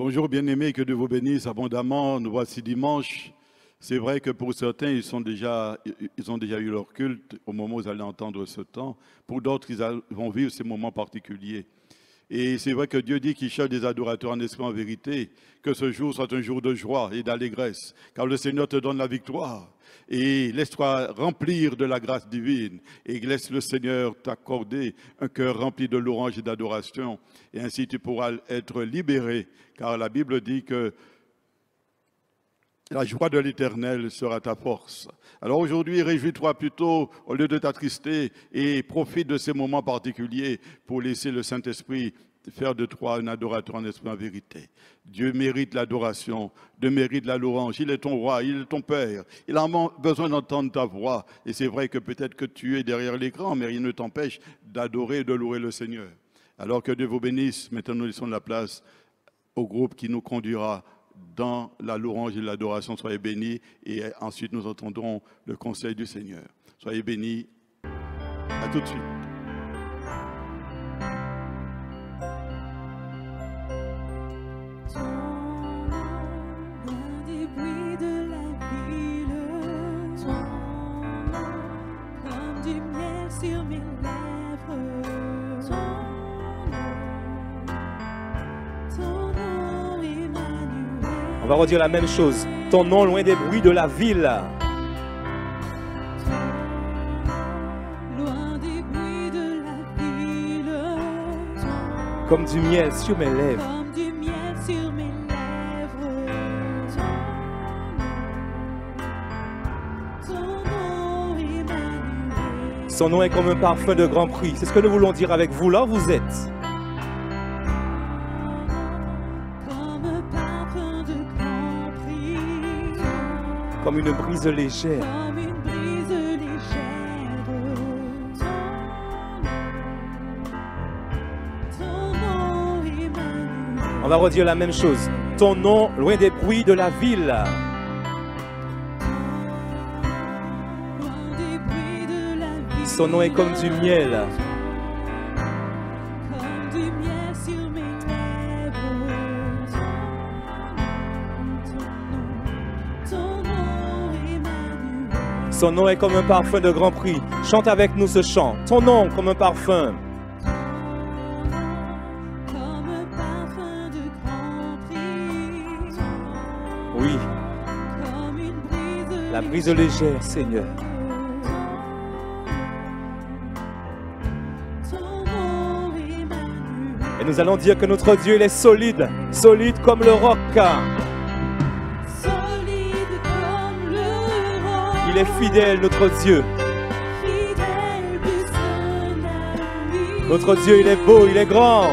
Bonjour bien-aimés, que Dieu vous bénisse abondamment. Nous voici dimanche. C'est vrai que pour certains, ils ont déjà eu leur culte au moment où vous allez entendre ce temps. Pour d'autres, ils vont vivre ces moments particuliers. Et c'est vrai que Dieu dit qu'il cherche des adorateurs en esprit en vérité, que ce jour soit un jour de joie et d'allégresse, car le Seigneur te donne la victoire. Et laisse-toi remplir de la grâce divine et laisse le Seigneur t'accorder un cœur rempli de louange et d'adoration. Et ainsi tu pourras être libéré, car la Bible dit que la joie de l'Éternel sera ta force. Alors aujourd'hui, réjouis-toi plutôt au lieu de t'attrister et profite de ces moments particuliers pour laisser le Saint-Esprit faire de toi un adorateur en esprit en vérité. Dieu mérite l'adoration, Dieu mérite la louange. Il est ton roi, il est ton Père. Il a besoin d'entendre ta voix. Et c'est vrai que peut-être que tu es derrière l'écran, mais rien ne t'empêche d'adorer et de louer le Seigneur. Alors que Dieu vous bénisse. Maintenant, nous laissons la place au groupe qui nous conduira dans la louange et l'adoration. Soyez bénis et ensuite nous entendrons le conseil du Seigneur. Soyez bénis. À tout de suite. On va redire la même chose. Ton nom loin des bruits de la ville. Comme du miel sur mes lèvres. Son nom est comme un parfum de grand prix. C'est ce que nous voulons dire avec vous. Là où vous êtes. Comme une brise légère. On va redire la même chose. Ton nom loin des bruits de la ville. Son nom est comme du miel. Son nom est comme un parfum de grand prix. Chante avec nous ce chant. Ton nom comme un parfum. Oui. La brise légère, Seigneur. Et nous allons dire que notre Dieu, il est solide. Solide comme le roc. Il est fidèle, notre Dieu. Notre Dieu, il est beau, il est grand.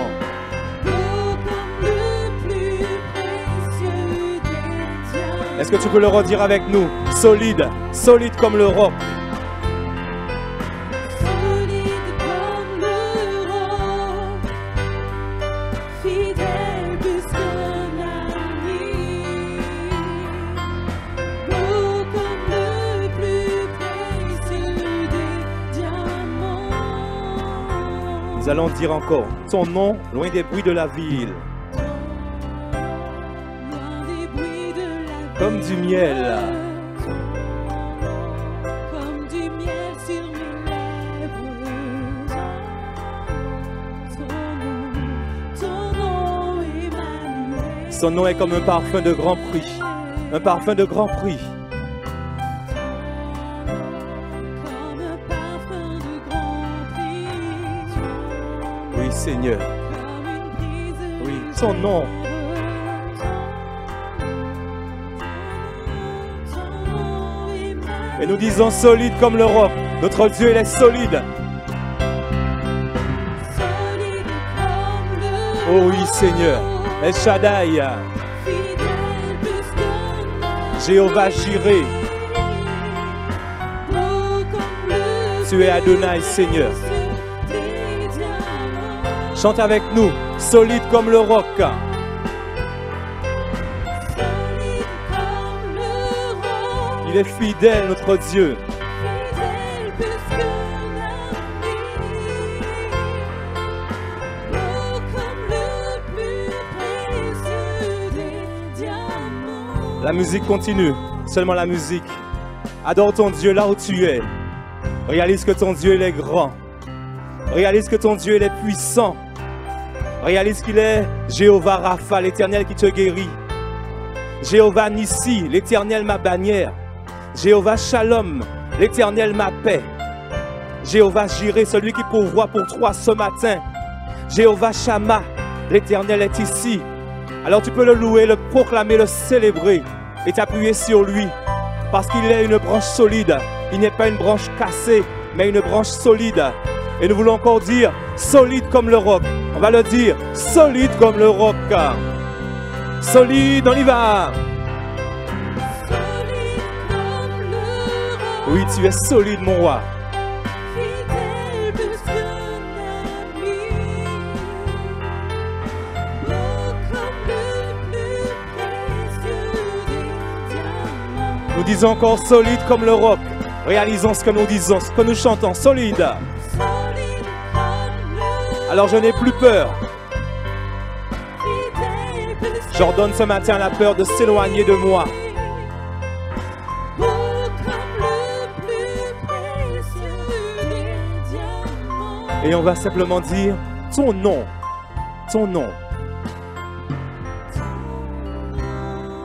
Est-ce que tu peux le redire avec nous? Solide, solide comme le roc. Nous allons dire encore, ton nom loin des bruits de la ville. Comme du miel. Comme du miel sur mes lèvres. Ton nom Emmanuel. Son nom est comme un parfum de grand prix. Un parfum de grand prix. Seigneur. Oui, son nom. Et nous disons solide comme le roc. Notre Dieu, il est solide. Oh oui, Seigneur. El Shaddai. Jéhovah Jireh. Tu es Adonai, Seigneur. Chante avec nous, solide comme le roc. Il est fidèle, notre Dieu. La musique continue, seulement la musique. Adore ton Dieu là où tu es. Réalise que ton Dieu il est grand. Réalise que ton Dieu il est puissant. Réalise qu'il est Jéhovah Rapha, l'Éternel qui te guérit. Jéhovah Nissi, l'Éternel ma bannière. Jéhovah Shalom, l'Éternel ma paix. Jéhovah Jireh, celui qui pourvoit pour toi ce matin. Jéhovah Shammah, l'Éternel est ici. Alors tu peux le louer, le proclamer, le célébrer et t'appuyer sur lui. Parce qu'il est une branche solide. Il n'est pas une branche cassée, mais une branche solide. Et nous voulons encore dire solide comme le roc. On va le dire solide comme le roc. Solide, on y va. Solide comme le roc, Oui, tu es solide, mon roi. fidèle plus qu'un ami. Beau comme le plus précieux des diamants. Nous disons encore solide comme le roc. Réalisons ce que nous disons, ce que nous chantons. Solide. Solide comme le roc, Alors je n'ai plus peur. fidèle plus J'ordonne ce matin la peur de s'éloigner de moi. beau comme le plus précieux des diamants. Et on va simplement dire ton nom. Ton nom.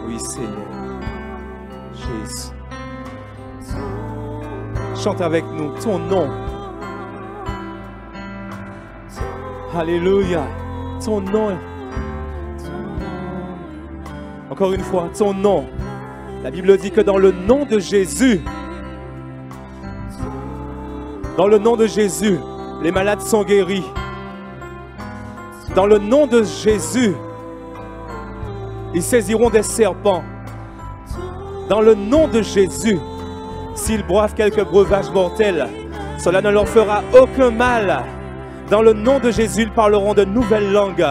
Oui, Seigneur. Jésus. Chante avec nous ton nom. Alléluia. Ton nom. Encore une fois, ton nom. La Bible dit que dans le nom de Jésus, dans le nom de Jésus, les malades sont guéris. Dans le nom de Jésus, ils saisiront des serpents. Dans le nom de Jésus, s'ils boivent quelques breuvages mortels, cela ne leur fera aucun mal. Dans le nom de Jésus, ils parleront de nouvelles langues.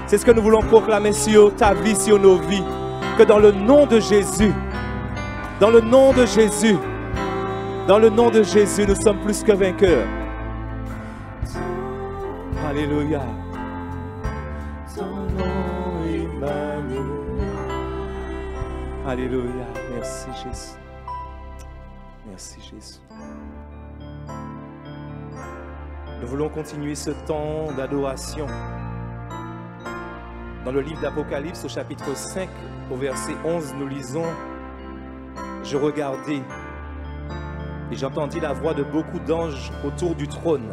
C'est ce que nous voulons proclamer sur ta vie, sur nos vies. Que dans le nom de Jésus, dans le nom de Jésus, dans le nom de Jésus, nous sommes plus que vainqueurs. Alléluia. Ton nom, Emmanuel. Alléluia. Merci Jésus. Merci Jésus. Nous voulons continuer ce temps d'adoration. Dans le livre d'Apocalypse, au chapitre 5, au verset 11, nous lisons « Je regardais et j'entendis la voix de beaucoup d'anges autour du trône,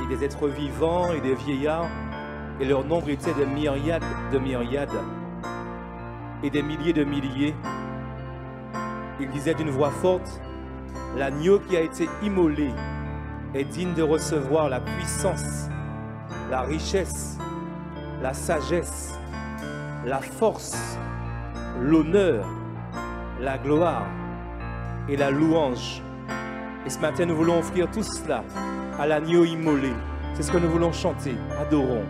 et des êtres vivants et des vieillards, et leur nombre était de myriades, et des milliers de milliers. Ils disaient d'une voix forte, « L'agneau qui a été immolé est digne de recevoir la puissance, la richesse, la sagesse, la force, l'honneur, la gloire et la louange. » Et ce matin, nous voulons offrir tout cela à l'agneau immolé. C'est ce que nous voulons chanter. Adorons.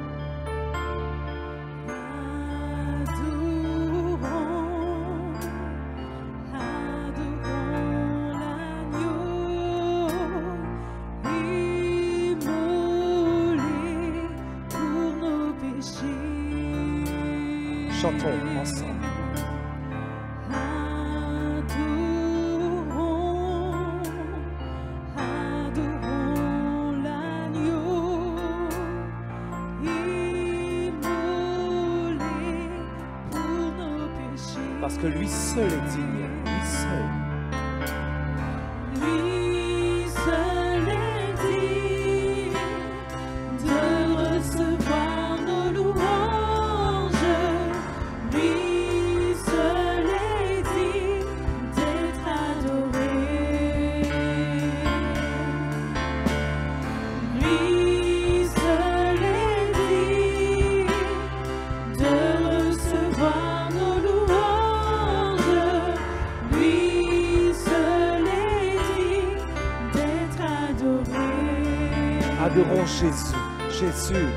Chantons ensemble. Adorons l'agneau immolé pour nos péchés. Parce que lui seul est digne. Lui seul. Lui seul est digne de recevoir nos louanges. Lui seul est digne d'être adoré. Lui seul est digne de recevoir nos louanges. Lui seul est digne d'être adoré. Adorons Jésus. Jésus.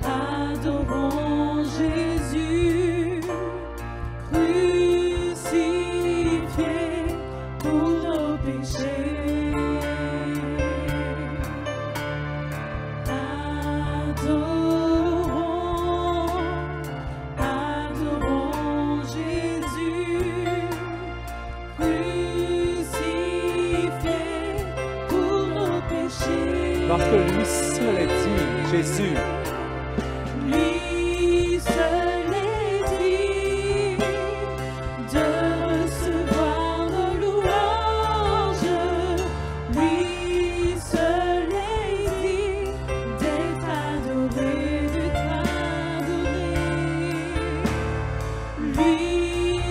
Adorons Jésus, crucifié pour nos péchés. Adorons péchés. Parce que lui seul est digne, Jésus. Lui seul est digne de recevoir nos louanges. Lui seul est digne d'être adoré, d'être adoré. Lui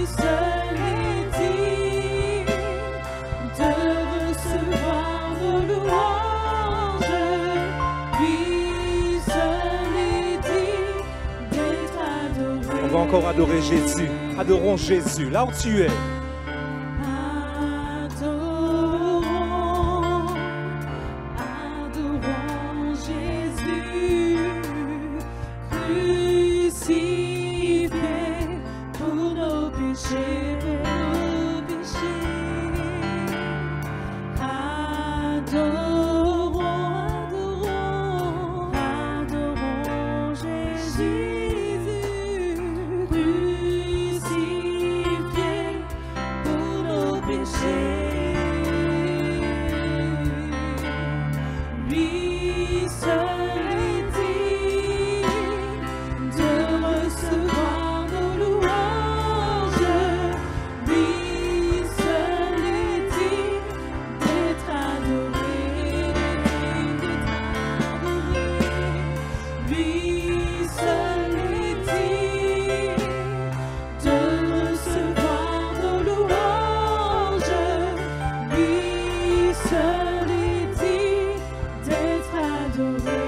seul est digne de recevoir nos louanges. Lui seul est digne d'être adoré. On va encore adorer Jésus. Adorons Jésus, là où tu es. Adorons, adorons Jésus, crucifié pour nos péchés, Adorons, adorons Jésus, crucifié pour nos péchés. Lui seul est digne de recevoir nos louanges. Lui seul est digne d'être adoré, d'être adoré. Lui seul est digne de recevoir nos louanges. Lui seul est digne d'être adoré.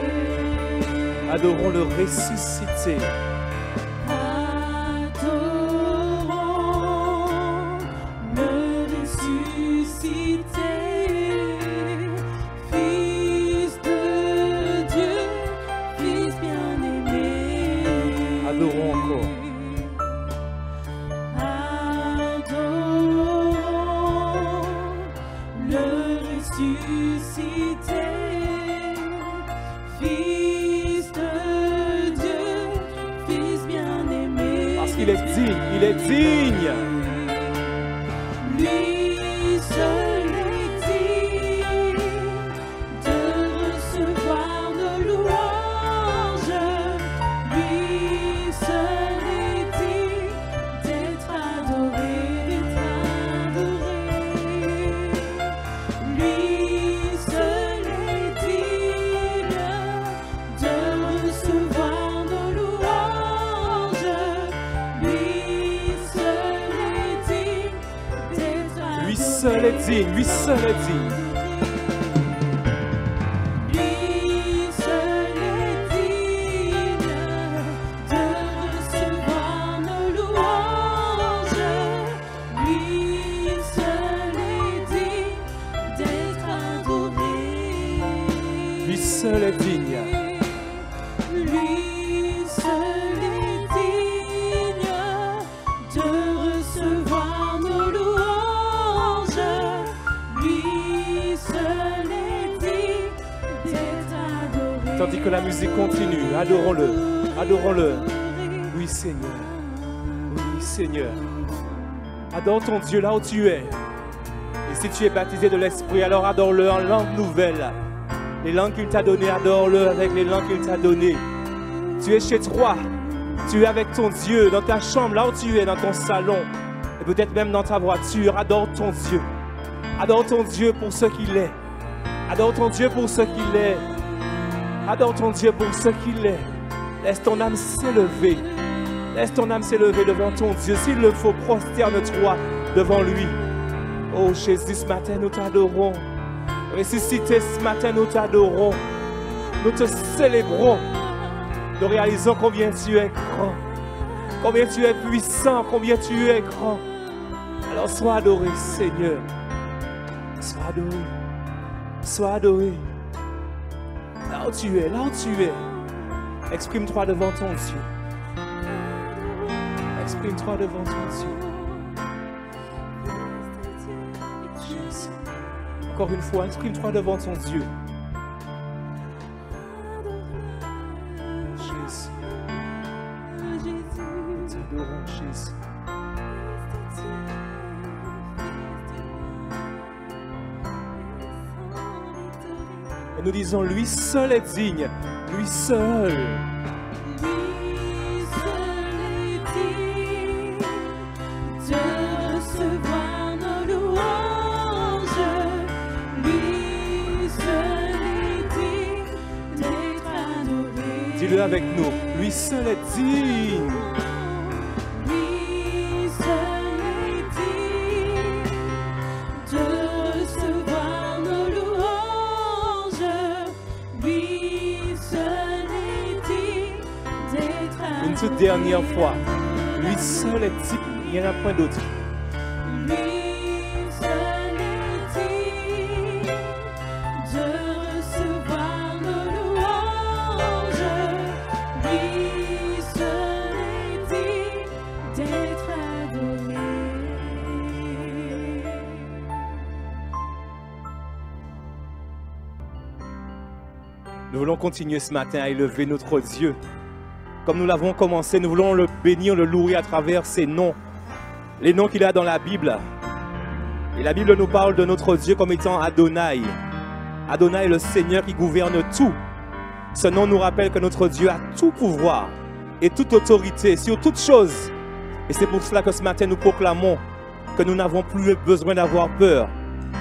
Adorons le ressuscité. Adorons le ressuscité, Fils de Dieu, Fils bien-aimé. Adorons encore. Adorons le ressuscité, Fils de Dieu, Fils bien-aimé. Parce qu'il est digne, il est digne. Lui seul est digne de recevoir nos louanges. Lui seul est digne d'être adoré, d'être adoré. Lui seul est digne de recevoir nos louanges. Lui seul est digne d'être adoré. Lui seul est digne, lui seul est digne. Lui seul est digne de recevoir nos louanges. Lui seul est digne d'être adoré. Lui seul est digne. Lui seul est digne de recevoir nos louanges. Lui seul est digne d'être adoré. Tandis que la musique continue, adorons-le, adorons-le. Oui Seigneur, oui Seigneur. Adore ton Dieu là où tu es. Et si tu es baptisé de l'Esprit, alors adore-le en langue nouvelle. Les langues qu'il t'a données, adore-le avec les langues qu'il t'a données. Tu es chez toi, tu es avec ton Dieu, dans ta chambre, là où tu es, dans ton salon, et peut-être même dans ta voiture. Adore ton Dieu. Adore ton Dieu pour ce qu'il est. Adore ton Dieu pour ce qu'il est. Adore ton Dieu pour ce qu'il est. Laisse ton âme s'élever. Laisse ton âme s'élever devant ton Dieu. S'il le faut, prosterne-toi devant lui. Oh Jésus, ce matin, nous t'adorons. Ressuscité, ce matin, nous t'adorons. Nous te célébrons. Nous réalisons combien tu es grand. Combien tu es puissant. Combien tu es grand. Alors sois adoré, Seigneur. Sois adoré. Sois adoré. Là où tu es, là où tu es. Exprime-toi devant ton Dieu. Exprime-toi devant ton Dieu. Jésus. Encore une fois, exprime-toi devant ton Dieu. Jésus. Nous t'adorons, Jésus. Et nous disons, lui seul est digne, lui seul. Lui seul est digne de recevoir nos louanges. Lui seul est digne d'être adoré. Dis-le avec nous, lui seul est digne. Lui seul est digne de recevoir nos louanges. Lui seul est digne d'être adoré. Une toute dernière fois, lui seul est digne, il n'y en a point d'autre. Lui seul est digne de recevoir nos louanges. Lui seul est digne d'être adoré. Nous voulons continuer ce matin à élever notre Dieu. Comme nous l'avons commencé, nous voulons le bénir, le louer à travers ses noms. Les noms qu'il a dans la Bible. Et la Bible nous parle de notre Dieu comme étant Adonai. Adonai est le Seigneur qui gouverne tout. Ce nom nous rappelle que notre Dieu a tout pouvoir et toute autorité sur toute chose. Et c'est pour cela que ce matin nous proclamons que nous n'avons plus besoin d'avoir peur.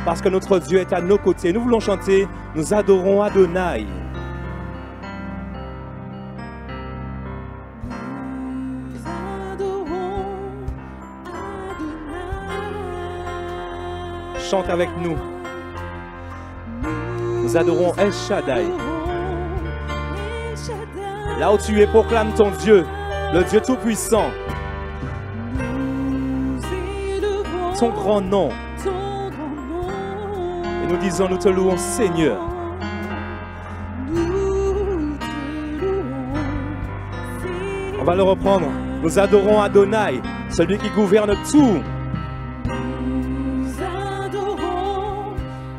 Parce que notre Dieu est à nos côtés. Nous voulons chanter, nous adorons Adonai. Nous adorons Adonai. Chante avec nous. Nous adorons El Shaddai. El Shaddai. Là où tu es, proclame ton Dieu, le Dieu Tout-Puissant, Nous élevons son grand nom. ton grand nom. Et nous disons, nous te louons Seigneur. Nous te louons, On va le reprendre. Nous adorons Adonai, celui qui gouverne tout. Nous adorons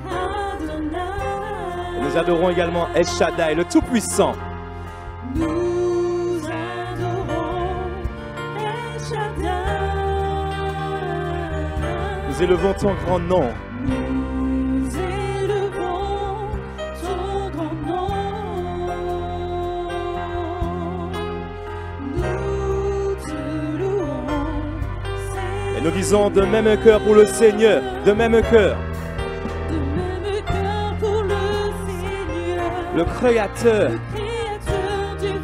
Adonai. Et nous adorons également El Shaddai, le Tout-Puissant. Nous adorons El Shaddai. Nous élevons ton grand nom. Nous élevons ton grand nom. Nous te louons, Et nous disons de même cœur pour le Seigneur, de même cœur, de même cœur pour le Seigneur, le Créateur. le Créateur du vrai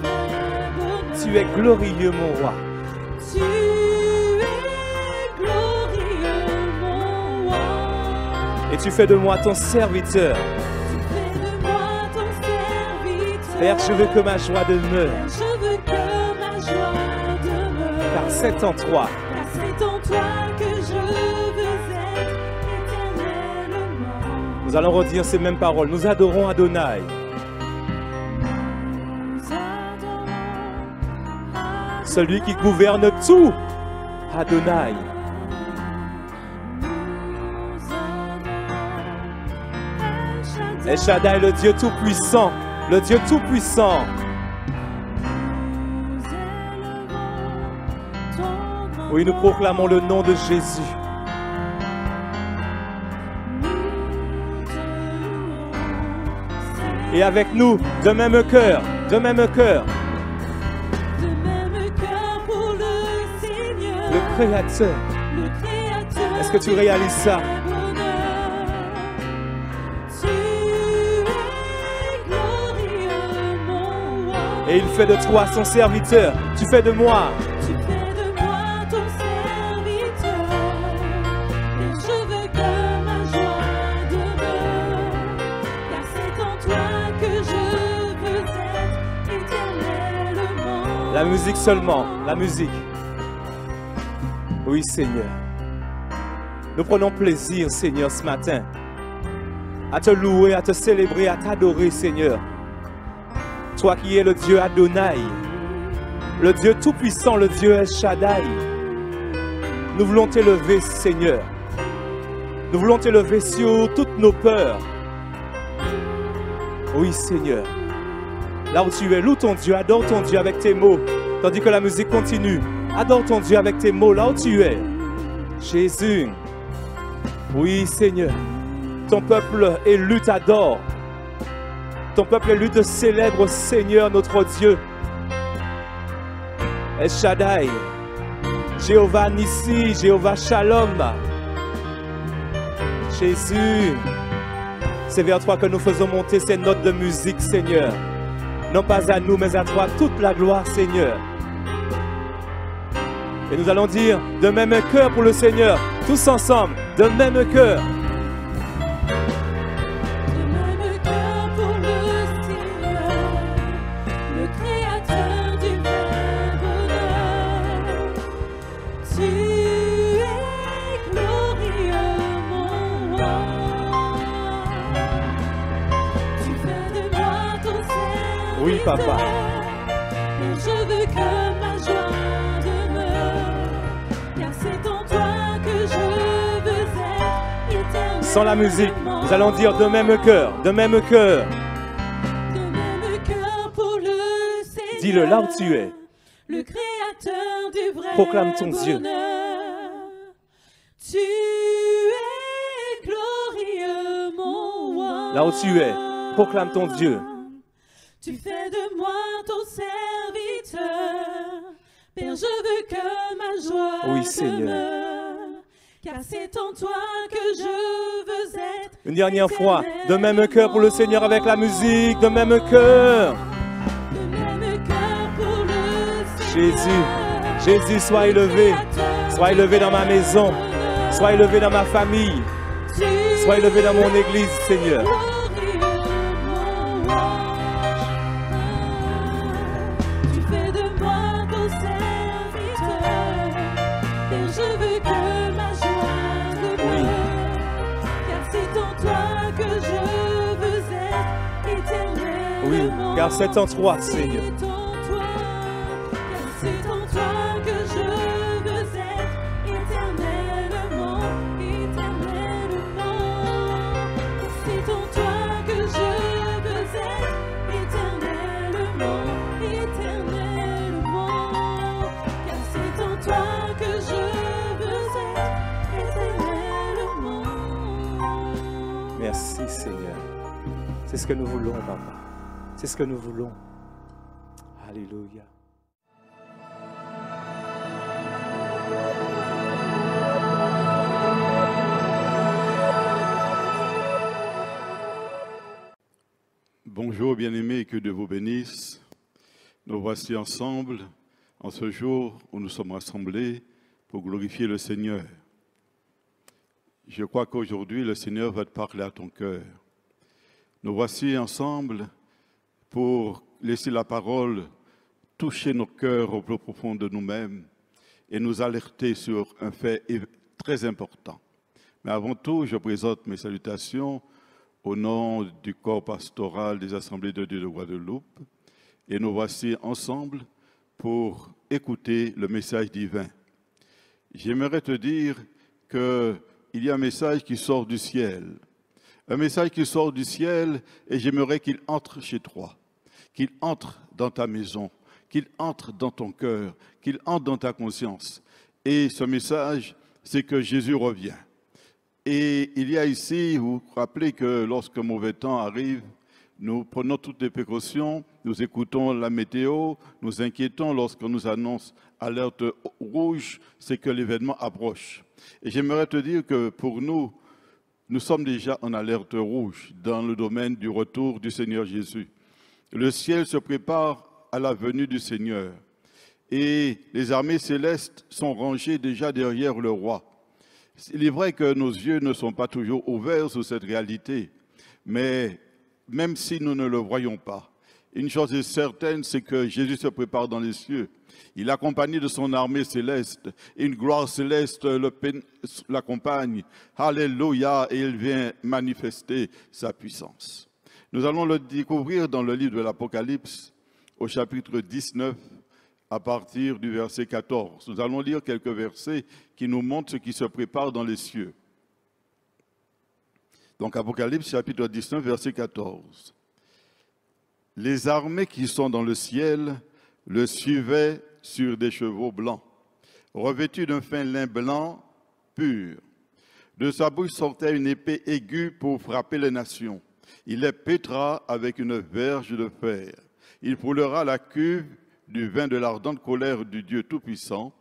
bonheur. Tu es glorieux, mon roi. Tu es glorieux, mon roi. Et tu fais de moi ton serviteur. Tu fais de moi ton serviteur. Père, je veux que ma joie demeure, Père, je veux que ma joie demeure. car c'est en toi. Car c'est en toi que je veux être éternellement. Nous allons redire ces mêmes paroles. Nous adorons Adonai. Nous adorons Adonai. Celui qui gouverne tout, Adonai. Nous adorons El El Shaddai, le Dieu Tout-Puissant, le Dieu Tout-Puissant. Nous élevons ton grand Oui, nous nom. proclamons le nom de Jésus. Nous te louons, Et avec nous, de même cœur, de même cœur, de même cœur pour le Seigneur, le Créateur. le Créateur. Est-ce que tu du réalises ça? vrai bonheur. Tu es glorieux, mon roi. Et il fait de toi son serviteur. Tu fais de moi. Tu fais de moi ton serviteur. Et je veux que ma joie demeure. Car c'est en toi que je veux être éternellement. La musique seulement, la musique. Oui, Seigneur. Nous prenons plaisir, Seigneur, ce matin, à te louer, à te célébrer, à t'adorer, Seigneur. Toi qui es le Dieu Adonai, le Dieu Tout-Puissant, le Dieu El Shaddai. Nous voulons t'élever, Seigneur. Nous voulons t'élever sur toutes nos peurs. Oui, Seigneur. Là où tu es, loue ton Dieu, adore ton Dieu avec tes mots. Tandis que la musique continue, adore ton Dieu avec tes mots, là où tu es. Jésus. Oui, Seigneur. Ton peuple élu t'adore. Ton peuple élu te célèbre, Seigneur, notre Dieu. El Shaddai, Jéhovah Nissi, Jéhovah Shalom. Jésus, c'est vers toi que nous faisons monter ces notes de musique, Seigneur. Non pas à nous, mais à toi, toute la gloire, Seigneur. Et nous allons dire de même cœur pour le Seigneur, tous ensemble, de même cœur. De même cœur pour le Seigneur, le Créateur du vrai bonheur. Tu es glorieux, mon roi. Tu fais de moi ton serviteur. Oui, papa. Mais je veux que ma joie demeure, car c'est en toi que je veux être éternellement. Sans la musique, nous allons dire de même cœur, de même cœur. De même cœur pour le Seigneur. Dis-le là où tu es. Le Créateur du vrai Proclame ton Dieu. bonheur. Tu es glorieux, mon roi. Là où tu es, proclame ton Dieu. Tu fais de moi ton serviteur. Père, je veux que ma joie Oui, Seigneur. demeure, car c'est en toi que je veux être. Une dernière fois, de même cœur pour le Seigneur avec la musique, de même cœur. De même cœur pour le Seigneur. Jésus, Jésus, sois élevé. Sois élevé dans ma maison. Sois élevé dans ma famille. Sois élevé dans mon église, Seigneur. Tu fais de moi ton serviteur. Père, je veux que ma joie demeure, car c'est en toi que je veux être éternellement. Oui, car c'est en toi, Seigneur. C'est en toi, car c'est en toi que je veux être éternellement, éternellement. C'est en toi que je veux être éternellement, éternellement. Car c'est en toi que je veux être éternellement. Merci, Seigneur. C'est ce que nous voulons, papa. C'est ce que nous voulons. Alléluia. Bonjour bien-aimés, que Dieu vous bénisse. Nous voici ensemble en ce jour où nous sommes rassemblés pour glorifier le Seigneur. Je crois qu'aujourd'hui le Seigneur va te parler à ton cœur. Nous voici ensemble pour laisser la parole toucher nos cœurs au plus profond de nous-mêmes et nous alerter sur un fait très important. Mais avant tout, je présente mes salutations au nom du corps pastoral des Assemblées de Dieu de Guadeloupe. Et nous voici ensemble pour écouter le message divin. J'aimerais te dire qu'il y a un message qui sort du ciel. Un message qui sort du ciel et j'aimerais qu'il entre chez toi, qu'il entre dans ta maison, qu'il entre dans ton cœur, qu'il entre dans ta conscience. Et ce message, c'est que Jésus revient. Et il y a ici, vous vous rappelez que lorsque mauvais temps arrive, nous prenons toutes les précautions, nous écoutons la météo, nous inquiétons lorsqu'on nous annonce alerte rouge, c'est que l'événement approche. Et j'aimerais te dire que pour nous, nous sommes déjà en alerte rouge dans le domaine du retour du Seigneur Jésus. Le ciel se prépare à la venue du Seigneur et les armées célestes sont rangées déjà derrière le roi. Il est vrai que nos yeux ne sont pas toujours ouverts sur cette réalité, mais même si nous ne le voyons pas, une chose est certaine, c'est que Jésus se prépare dans les cieux. Il est accompagné de son armée céleste. Une gloire céleste l'accompagne. Alléluia, et il vient manifester sa puissance. Nous allons le découvrir dans le livre de l'Apocalypse, au chapitre 19, à partir du verset 14. Nous allons lire quelques versets qui nous montrent ce qui se prépare dans les cieux. Donc, Apocalypse, chapitre 19, verset 14. Les armées qui sont dans le ciel le suivaient sur des chevaux blancs, revêtus d'un fin lin blanc pur. De sa bouche sortait une épée aiguë pour frapper les nations. Il les pétera avec une verge de fer. Il foulera la cuve du vin de l'ardente colère du Dieu Tout-Puissant.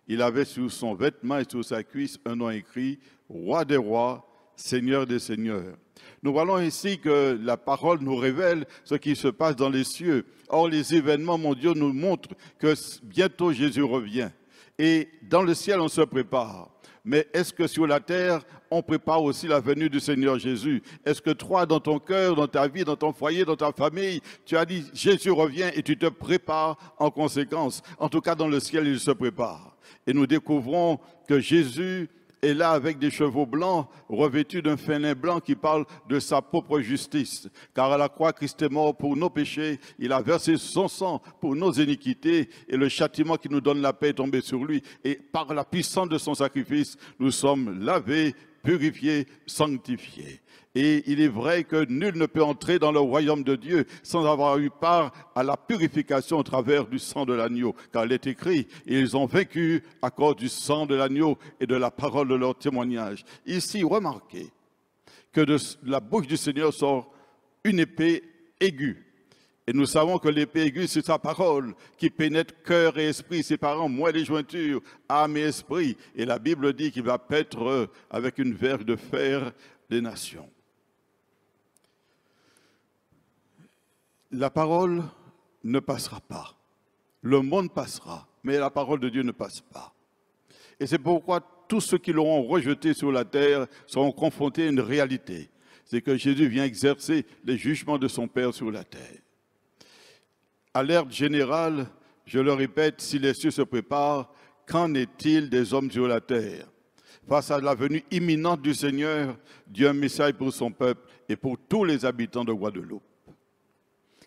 Il avait sur son vêtement et sur sa cuisse un nom écrit « Roi des rois, Seigneur des seigneurs ». Nous voyons ici que la parole nous révèle ce qui se passe dans les cieux. Or, les événements mondiaux nous montrent que bientôt Jésus revient. Et dans le ciel, on se prépare. Mais est-ce que sur la terre, on prépare aussi la venue du Seigneur Jésus? Est-ce que toi, dans ton cœur, dans ta vie, dans ton foyer, dans ta famille, tu as dit Jésus revient et tu te prépares en conséquence? En tout cas, dans le ciel, il se prépare. Et nous découvrons que Jésus est là avec des chevaux blancs, revêtus d'un fin lin blanc qui parle de sa propre justice. Car à la croix, Christ est mort pour nos péchés, il a versé son sang pour nos iniquités, et le châtiment qui nous donne la paix est tombé sur lui. Et par la puissance de son sacrifice, nous sommes lavés, purifiés, sanctifiés. Et il est vrai que nul ne peut entrer dans le royaume de Dieu sans avoir eu part à la purification au travers du sang de l'agneau. Car il est écrit, ils ont vaincu à cause du sang de l'agneau et de la parole de leur témoignage. Ici, remarquez que de la bouche du Seigneur sort une épée aiguë. Et nous savons que l'épée aiguë, c'est sa parole qui pénètre cœur et esprit, séparant moelle et jointure, âme et esprit. Et la Bible dit qu'il va paître avec une verge de fer des nations. La parole ne passera pas. Le monde passera, mais la parole de Dieu ne passe pas. Et c'est pourquoi tous ceux qui l'auront rejeté sur la terre seront confrontés à une réalité. C'est que Jésus vient exercer les jugements de son Père sur la terre. Alerte générale, je le répète, si les cieux se préparent, qu'en est-il des hommes sur la terre? Face à la venue imminente du Seigneur, Dieu a un message pour son peuple et pour tous les habitants de Guadeloupe.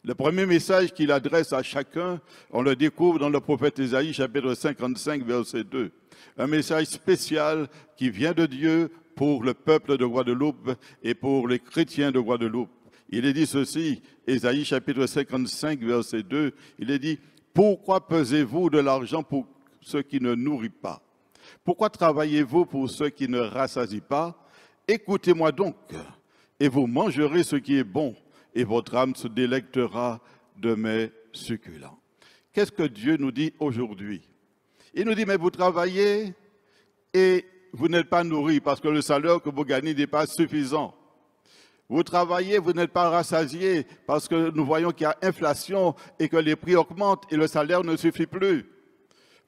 Le premier message qu'il adresse à chacun, on le découvre dans le prophète Ésaïe, chapitre 55, verset 2. Un message spécial qui vient de Dieu pour le peuple de Guadeloupe et pour les chrétiens de Guadeloupe. Il est dit ceci, Ésaïe, chapitre 55, verset 2, il est dit « Pourquoi pesez-vous de l'argent pour ceux qui ne nourrissent pas? Pourquoi travaillez-vous pour ceux qui ne rassasient pas? Écoutez-moi donc, et vous mangerez ce qui est bon. Et votre âme se délectera de mes succulents. » Qu'est-ce que Dieu nous dit aujourd'hui? Il nous dit, mais vous travaillez et vous n'êtes pas nourris parce que le salaire que vous gagnez n'est pas suffisant. Vous travaillez, vous n'êtes pas rassasiés parce que nous voyons qu'il y a inflation et que les prix augmentent et le salaire ne suffit plus.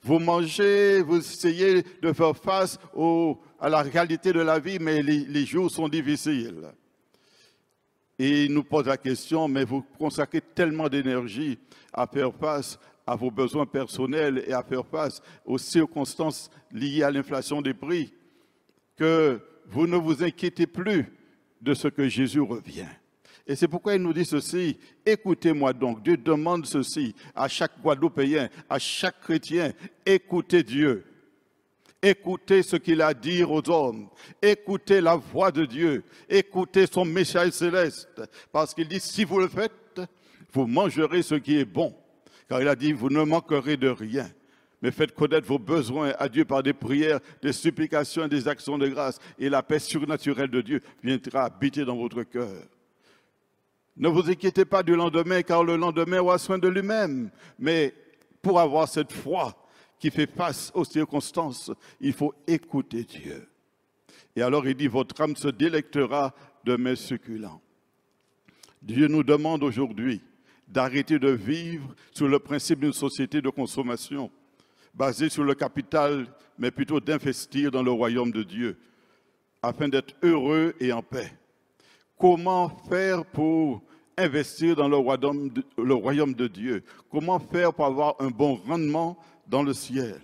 Vous mangez, vous essayez de faire face à la réalité de la vie, mais les jours sont difficiles. Et il nous pose la question, mais vous consacrez tellement d'énergie à faire face à vos besoins personnels et à faire face aux circonstances liées à l'inflation des prix, que vous ne vous inquiétez plus de ce que Jésus revient. Et c'est pourquoi il nous dit ceci, écoutez-moi donc, Dieu demande ceci à chaque Guadeloupéen, à chaque chrétien, écoutez Dieu. Écoutez ce qu'il a à dire aux hommes. Écoutez la voix de Dieu. Écoutez son message céleste. Parce qu'il dit, si vous le faites, vous mangerez ce qui est bon. Car il a dit, vous ne manquerez de rien. Mais faites connaître vos besoins à Dieu par des prières, des supplications et des actions de grâce. Et la paix surnaturelle de Dieu viendra habiter dans votre cœur. Ne vous inquiétez pas du lendemain, car le lendemain aura soin de lui-même. Mais pour avoir cette foi qui fait face aux circonstances, il faut écouter Dieu. Et alors il dit, votre âme se délectera de mes succulents. Dieu nous demande aujourd'hui d'arrêter de vivre sous le principe d'une société de consommation, basée sur le capital, mais plutôt d'investir dans le royaume de Dieu, afin d'être heureux et en paix. Comment faire pour investir dans le royaume de Dieu? Comment faire pour avoir un bon rendement dans le ciel?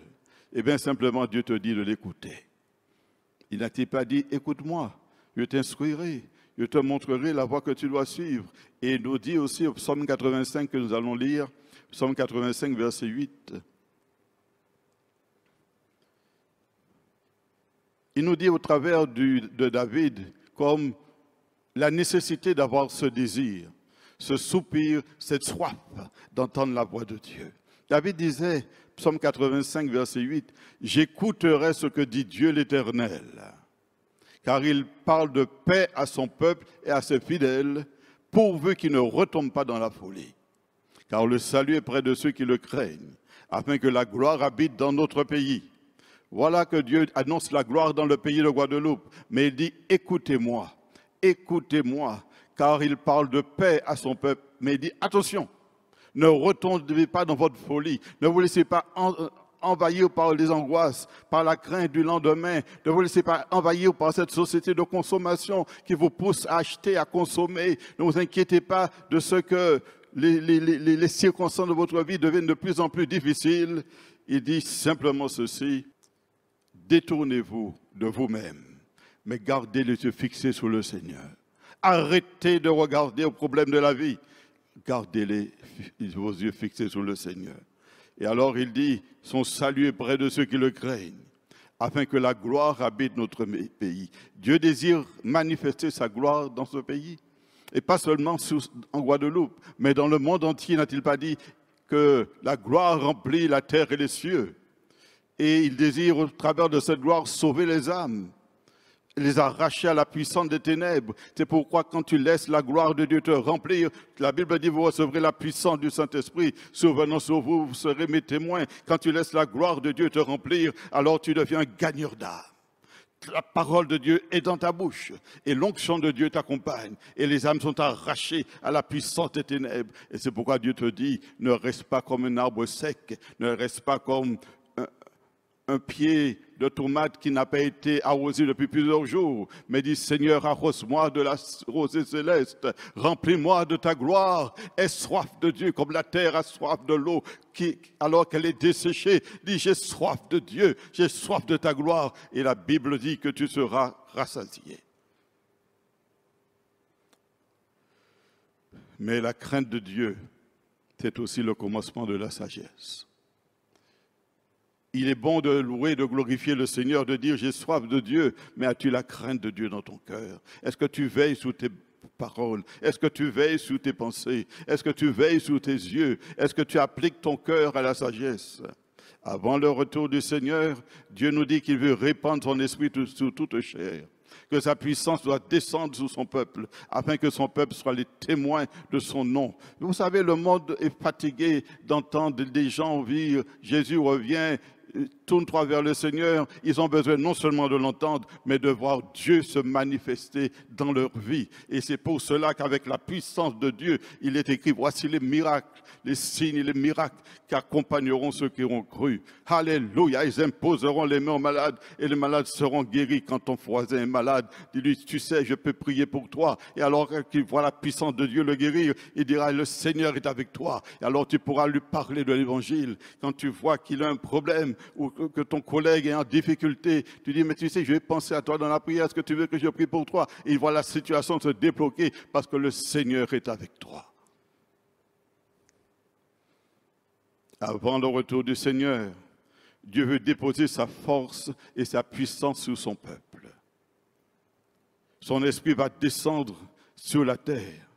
Eh bien, simplement, Dieu te dit de l'écouter. Il n'a-t-il pas dit, écoute-moi, je t'instruirai, je te montrerai la voie que tu dois suivre. Et il nous dit aussi au psaume 85 que nous allons lire, psaume 85, verset 8. Il nous dit au travers de David, comme la nécessité d'avoir ce désir, ce soupir, cette soif d'entendre la voix de Dieu. David disait, psaume 85, verset 8, « J'écouterai ce que dit Dieu l'Éternel, car il parle de paix à son peuple et à ses fidèles, pourvu qu'il ne retombe pas dans la folie. Car le salut est près de ceux qui le craignent, afin que la gloire habite dans notre pays. Voilà que Dieu annonce la gloire dans le pays de Guadeloupe. Mais il dit, écoutez-moi, écoutez-moi, car il parle de paix à son peuple. Mais il dit, attention, ne retombez pas dans votre folie, ne vous laissez pas envahir par les angoisses, par la crainte du lendemain, ne vous laissez pas envahir par cette société de consommation qui vous pousse à acheter, à consommer. Ne vous inquiétez pas de ce que les circonstances de votre vie deviennent de plus en plus difficiles. Il dit simplement ceci, détournez-vous de vous-même, mais gardez les yeux fixés sur le Seigneur. Arrêtez de regarder aux problèmes de la vie. Gardez vos yeux fixés sur le Seigneur. Et alors il dit, son salut est près de ceux qui le craignent, afin que la gloire habite notre pays. Dieu désire manifester sa gloire dans ce pays. Et pas seulement en Guadeloupe, mais dans le monde entier, n'a-t-il pas dit que la gloire remplit la terre et les cieux? Et il désire, au travers de cette gloire, sauver les âmes, les arracher à la puissance des ténèbres. C'est pourquoi quand tu laisses la gloire de Dieu te remplir, la Bible dit, vous recevrez la puissance du Saint-Esprit. Survenant sur vous, vous serez mes témoins. Quand tu laisses la gloire de Dieu te remplir, alors tu deviens un gagneur d'âme. La parole de Dieu est dans ta bouche et l'onction de Dieu t'accompagne et les âmes sont arrachées à la puissance des ténèbres. Et c'est pourquoi Dieu te dit, ne reste pas comme un arbre sec, ne reste pas comme un pied de tomate qui n'a pas été arrosé depuis plusieurs jours, mais dit, Seigneur, arrose-moi de la rosée céleste, remplis-moi de ta gloire, aie soif de Dieu comme la terre a soif de l'eau, alors qu'elle est desséchée, dit, j'ai soif de Dieu, j'ai soif de ta gloire, et la Bible dit que tu seras rassasié. Mais la crainte de Dieu, c'est aussi le commencement de la sagesse. Il est bon de louer, de glorifier le Seigneur, de dire j'ai soif de Dieu, mais as-tu la crainte de Dieu dans ton cœur? Est-ce que tu veilles sous tes paroles? Est-ce que tu veilles sous tes pensées? Est-ce que tu veilles sous tes yeux? Est-ce que tu appliques ton cœur à la sagesse? Avant le retour du Seigneur, Dieu nous dit qu'il veut répandre son esprit sur toute chair, que sa puissance doit descendre sur son peuple, afin que son peuple soit les témoins de son nom. Vous savez, le monde est fatigué d'entendre des gens dire Jésus revient, tourne-toi vers le Seigneur. Ils ont besoin non seulement de l'entendre, mais de voir Dieu se manifester dans leur vie. Et c'est pour cela qu'avec la puissance de Dieu, il est écrit, voici les miracles, les signes et les miracles qui accompagneront ceux qui auront cru. Alléluia, ils imposeront les mains aux malades et les malades seront guéris. Quand ton voisin est malade, dis-lui, tu sais, je peux prier pour toi. Et alors qu'il voit la puissance de Dieu le guérir, il dira, le Seigneur est avec toi. Et alors tu pourras lui parler de l'évangile. Quand tu vois qu'il a un problème ou que ton collègue est en difficulté, tu dis, mais tu sais, je vais penser à toi dans la prière, est-ce que tu veux que je prie pour toi? Et il voit la situation se débloquer parce que le Seigneur est avec toi. Avant le retour du Seigneur, Dieu veut déposer sa force et sa puissance sur son peuple. Son esprit va descendre sur la terre,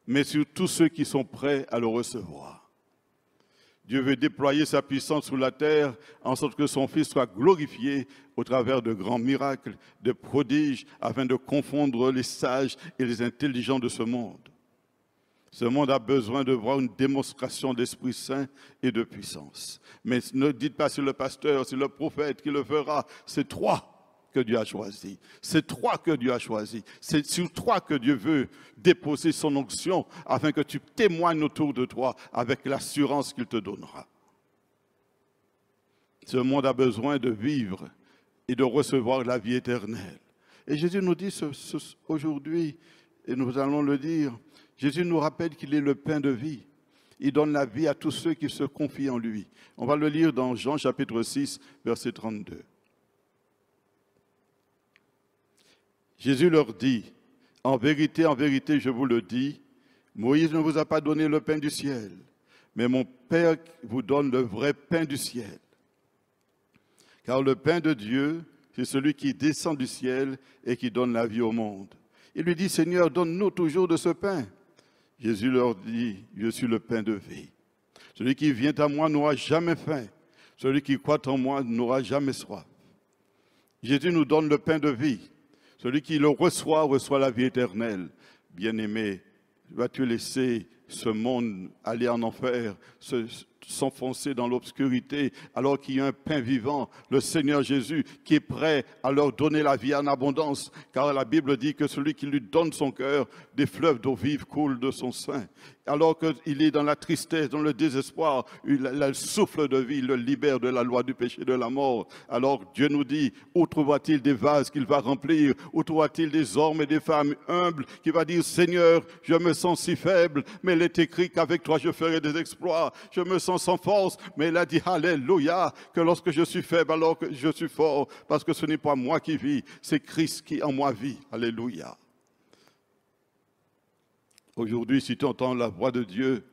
mais sur tous ceux qui sont prêts à le recevoir. Dieu veut déployer sa puissance sur la terre en sorte que son Fils soit glorifié au travers de grands miracles, de prodiges, afin de confondre les sages et les intelligents de ce monde. Ce monde a besoin de voir une démonstration d'Esprit Saint et de puissance. Mais ne dites pas c'est le pasteur, c'est le prophète qui le fera. C'est toi que Dieu a choisi. C'est toi que Dieu a choisi. C'est sur toi que Dieu veut déposer son onction afin que tu témoignes autour de toi avec l'assurance qu'il te donnera. Ce monde a besoin de vivre et de recevoir la vie éternelle. Et Jésus nous dit aujourd'hui, et nous allons le dire, Jésus nous rappelle qu'il est le pain de vie. Il donne la vie à tous ceux qui se confient en lui. On va le lire dans Jean chapitre 6, verset 32. Jésus leur dit, en vérité, je vous le dis, Moïse ne vous a pas donné le pain du ciel, mais mon Père vous donne le vrai pain du ciel. Car le pain de Dieu, c'est celui qui descend du ciel et qui donne la vie au monde. Il lui dit, Seigneur, donne-nous toujours de ce pain. Jésus leur dit, je suis le pain de vie. Celui qui vient à moi n'aura jamais faim. Celui qui croit en moi n'aura jamais soif. Jésus nous donne le pain de vie. Celui qui le reçoit, reçoit la vie éternelle. Bien-aimés, Vas-tu laisser ce monde aller en enfer, s'enfoncer dans l'obscurité, alors qu'il y a un pain vivant, le Seigneur Jésus, qui est prêt à leur donner la vie en abondance, car la Bible dit que celui qui lui donne son cœur, des fleuves d'eau vive coulent de son sein. Alors qu'il est dans la tristesse, dans le désespoir, le souffle de vie le libère de la loi du péché de la mort. Alors Dieu nous dit, où trouvera-t-il des vases qu'il va remplir? Où trouvera-t-il des hommes et des femmes humbles qui va dire, Seigneur, je me sens si faible, mais il est écrit qu'avec toi je ferai des exploits. Je me sens sans force, mais il a dit, alléluia, que lorsque je suis faible, alors que je suis fort, parce que ce n'est pas moi qui vis, c'est Christ qui en moi vit. Alléluia. Aujourd'hui, si tu entends la voix de Dieu,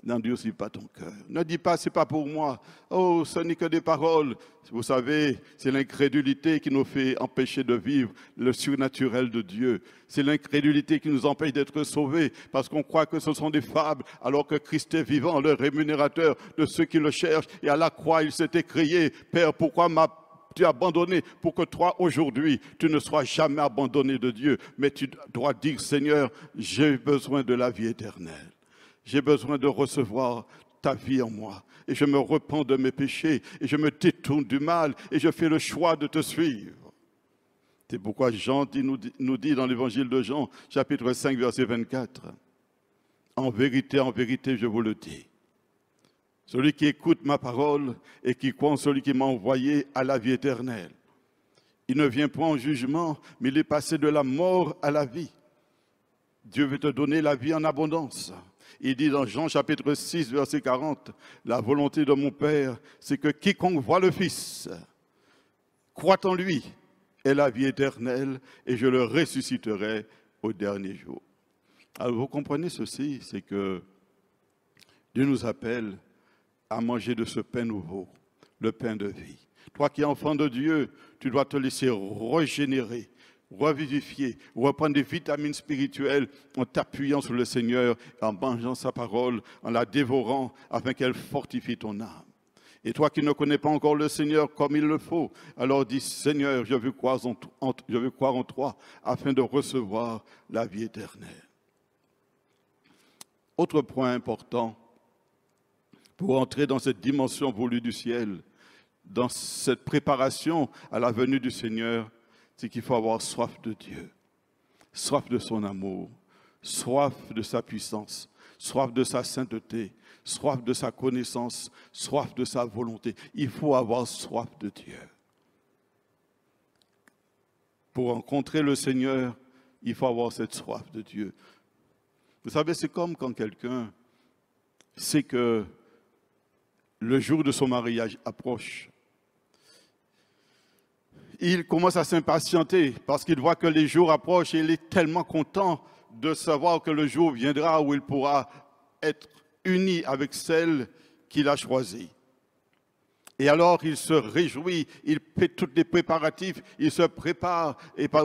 n'endurcis pas ton cœur. Ne dis pas, c'est pas pour moi. Oh, ce n'est que des paroles. Vous savez, c'est l'incrédulité qui nous fait empêcher de vivre le surnaturel de Dieu. C'est l'incrédulité qui nous empêche d'être sauvés, parce qu'on croit que ce sont des fables, alors que Christ est vivant, le rémunérateur de ceux qui le cherchent. Et à la croix, il s'était crié, Père, pourquoi tu as abandonné pour que toi, aujourd'hui, tu ne sois jamais abandonné de Dieu. Mais tu dois dire, Seigneur, j'ai besoin de la vie éternelle. J'ai besoin de recevoir ta vie en moi. Et je me repens de mes péchés. Et je me détourne du mal. Et je fais le choix de te suivre. C'est pourquoi Jean nous dit dans l'évangile de Jean, chapitre 5, verset 24. En vérité, je vous le dis. Celui qui écoute ma parole et qui croit en celui qui m'a envoyé a la vie éternelle. Il ne vient point en jugement, mais il est passé de la mort à la vie. Dieu veut te donner la vie en abondance. Il dit dans Jean chapitre 6, verset 40, « La volonté de mon Père, c'est que quiconque voit le Fils, croit en lui, ait la vie éternelle, et je le ressusciterai au dernier jour. » Alors vous comprenez ceci, c'est que Dieu nous appelle à manger de ce pain nouveau, le pain de vie. Toi qui es enfant de Dieu, tu dois te laisser régénérer, revivifier, reprendre des vitamines spirituelles en t'appuyant sur le Seigneur, en mangeant sa parole, en la dévorant, afin qu'elle fortifie ton âme. Et toi qui ne connais pas encore le Seigneur comme il le faut, alors dis, Seigneur, je veux croire en toi, afin de recevoir la vie éternelle. Autre point important, pour entrer dans cette dimension voulue du ciel, dans cette préparation à la venue du Seigneur, c'est qu'il faut avoir soif de Dieu, soif de son amour, soif de sa puissance, soif de sa sainteté, soif de sa connaissance, soif de sa volonté. Il faut avoir soif de Dieu. Pour rencontrer le Seigneur, il faut avoir cette soif de Dieu. Vous savez, c'est comme quand quelqu'un sait que le jour de son mariage approche. Il commence à s'impatienter parce qu'il voit que les jours approchent et il est tellement content de savoir que le jour viendra où il pourra être uni avec celle qu'il a choisie. Et alors il se réjouit, il fait tous les préparatifs, il se prépare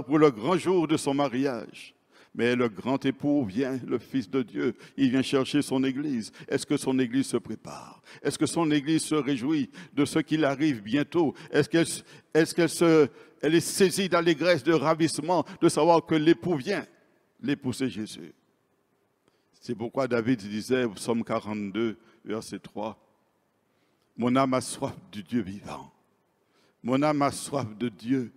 pour le grand jour de son mariage. Mais le grand époux vient, le Fils de Dieu, il vient chercher son Église. Est-ce que son Église se prépare? Est-ce que son Église se réjouit de ce qu'il arrive bientôt? Est-ce qu'elle est saisie d'allégresse, de ravissement, de savoir que l'époux vient? L'époux, c'est Jésus. C'est pourquoi David disait, au psaume 42, verset 3, « Mon âme a soif du Dieu vivant. Mon âme a soif de Dieu.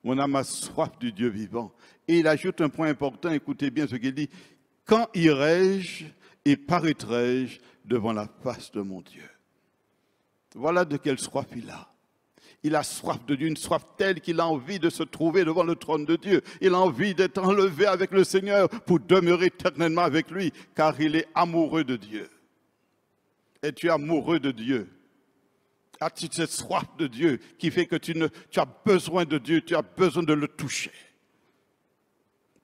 Mon âme a soif du Dieu vivant. » Et il ajoute un point important, écoutez bien ce qu'il dit. « Quand irai-je et paraîtrai-je devant la face de mon Dieu ?» Voilà de quelle soif il a. Il a soif de Dieu, une soif telle qu'il a envie de se trouver devant le trône de Dieu. Il a envie d'être enlevé avec le Seigneur pour demeurer éternellement avec lui, car il est amoureux de Dieu. Es-tu amoureux de Dieu? As-tu cette soif de Dieu qui fait que tu as besoin de Dieu, tu as besoin de le toucher?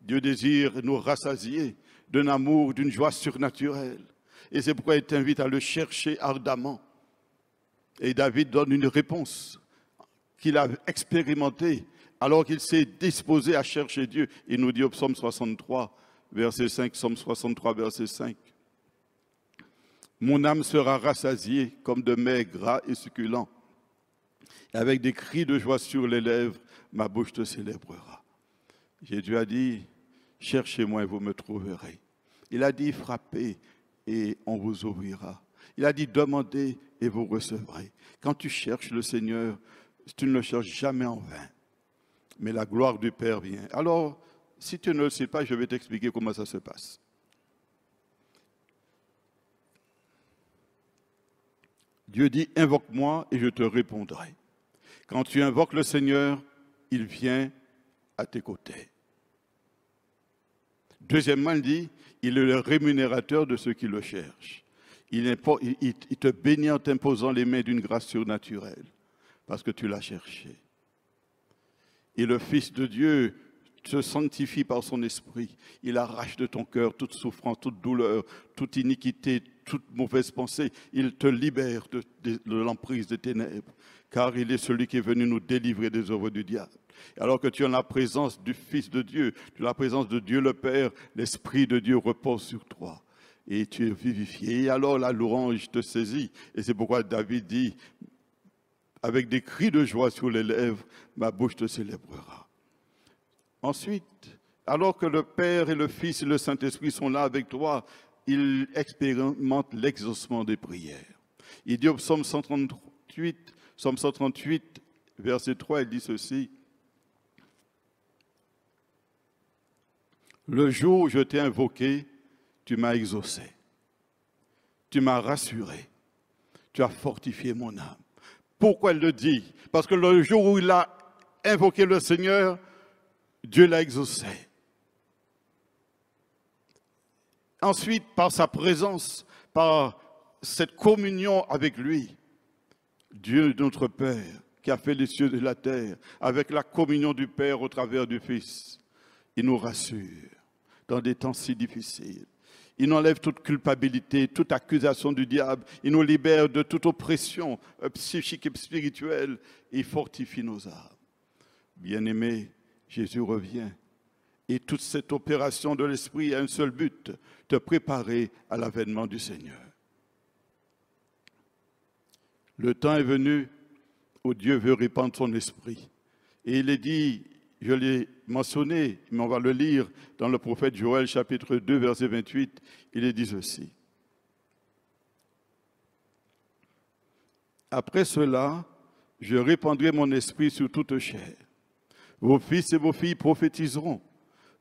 Dieu désire nous rassasier d'un amour, d'une joie surnaturelle. Et c'est pourquoi il t'invite à le chercher ardemment. Et David donne une réponse qu'il a expérimentée alors qu'il s'est disposé à chercher Dieu. Il nous dit au psaume 63, verset 5, psaume 63, verset 5. Mon âme sera rassasiée comme de mets gras et succulents. Et avec des cris de joie sur les lèvres, ma bouche te célébrera. Jésus a dit, cherchez-moi et vous me trouverez. Il a dit frappez et on vous ouvrira. Il a dit demandez et vous recevrez. Quand tu cherches le Seigneur, tu ne le cherches jamais en vain. Mais la gloire du Père vient. Alors, si tu ne le sais pas, je vais t'expliquer comment ça se passe. Dieu dit, invoque-moi et je te répondrai. Quand tu invoques le Seigneur, il vient à tes côtés. Deuxièmement, il dit, il est le rémunérateur de ceux qui le cherchent. Il te bénit en t'imposant les mains d'une grâce surnaturelle, parce que tu l'as cherché. Et le Fils de Dieu te sanctifie par son esprit. Il arrache de ton cœur toute souffrance, toute douleur, toute iniquité, toute mauvaise pensée. Il te libère de l'emprise des ténèbres, car il est celui qui est venu nous délivrer des œuvres du diable. Alors que tu es en la présence du Fils de Dieu, tu es en la présence de Dieu le Père, l'Esprit de Dieu repose sur toi. Et tu es vivifié. Et alors la louange te saisit. Et c'est pourquoi David dit, avec des cris de joie sur les lèvres, ma bouche te célébrera. Ensuite, alors que le Père et le Fils et le Saint-Esprit sont là avec toi, ils expérimentent l'exaucement des prières. Il dit au psaume 138, verset 3, il dit ceci. Le jour où je t'ai invoqué, tu m'as exaucé. Tu m'as rassuré. Tu as fortifié mon âme. Pourquoi il le dit? Parce que le jour où il a invoqué le Seigneur, Dieu l'a exaucé. Ensuite, par sa présence, par cette communion avec lui, Dieu notre Père, qui a fait les cieux et la terre, avec la communion du Père au travers du Fils, il nous rassure dans des temps si difficiles. Il enlève toute culpabilité, toute accusation du diable. Il nous libère de toute oppression psychique et spirituelle. Il fortifie nos âmes. Bien-aimé, Jésus revient. Et toute cette opération de l'Esprit a un seul but, te préparer à l'avènement du Seigneur. Le temps est venu où Dieu veut répandre son Esprit. Et il est dit, je l'ai mentionné, mais on va le lire dans le prophète Joël, chapitre 2, verset 28, il est dit ceci. Après cela, je répandrai mon esprit sur toute chair. Vos fils et vos filles prophétiseront,